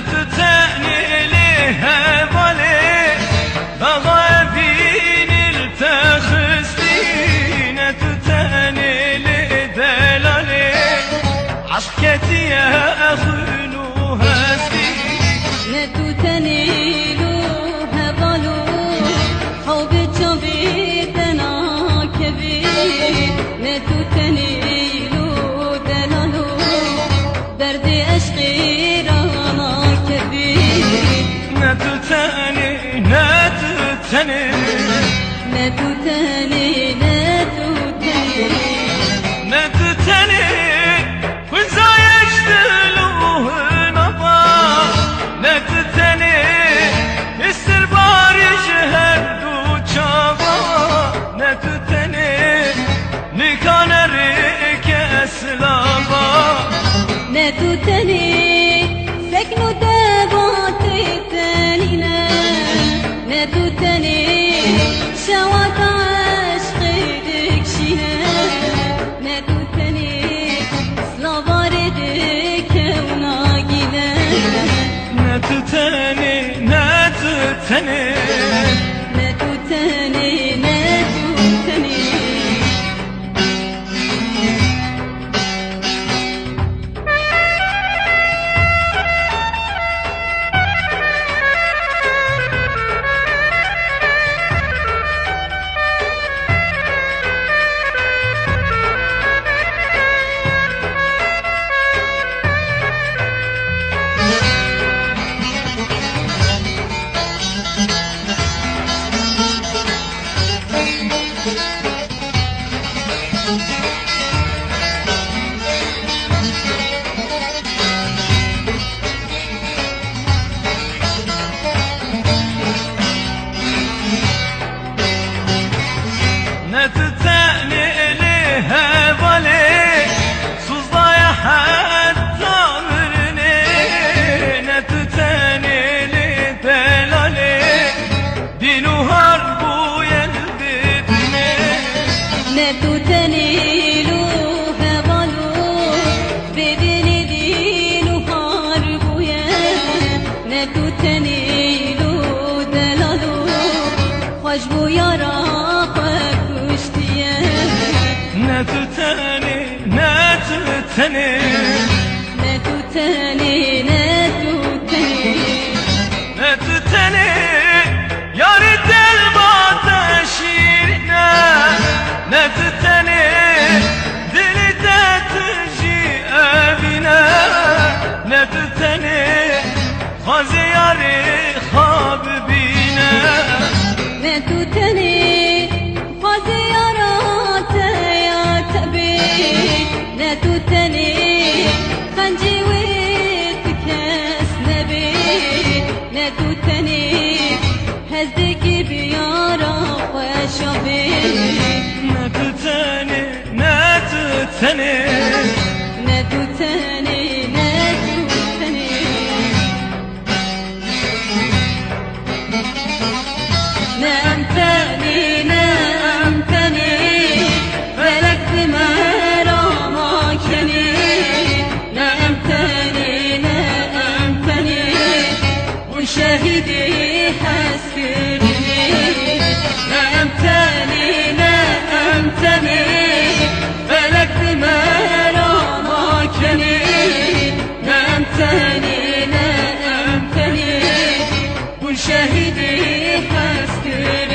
نتتاني لها بالي بغابين التخستي نتتاني لدلالي عشكتي يا أخنو هستي نتتاني لها بالو حب جبيتنا كبير نتتاني له دلالو درد عشقي رانا كبير نتتاني نتتاني نتتاني نتتاني نتتاني وزايش دلوه نبا نتتاني استربار يجهد وشابا نتتاني نكان ريك اسلابا نتتاني سكنو دباتي تانينا نتتاني شوات عشقي دكشينا نتتاني سلابار دكوناجينا نتتاني نتتاني نتتاني نتتاني نتتاني لها بالي سوزايا حتى عمرني نتتاني لدلالي دينو هربو يلبتني نتتاني لها بالو بديني دينو هربو يا نتتاني له دلالو خشبو يا نتتاني نتتاني نتتاني نتتاني نتتاني يا ريت البعض شيرنا نتتاني دلي تجي أبينا نتتاني خازي ياري خاب بينا نتتاني خازي نتتاني خنجي ويتكاس نبي نتتاني هزك بيارا وشابي نتتاني نتتاني نتتاني نتتاني نامتاني نامتاني فلك شاهدي حسكرني نأمتني نأمتني فلك ما رماكني نأمتني نأمتني وشاهدي حسكرني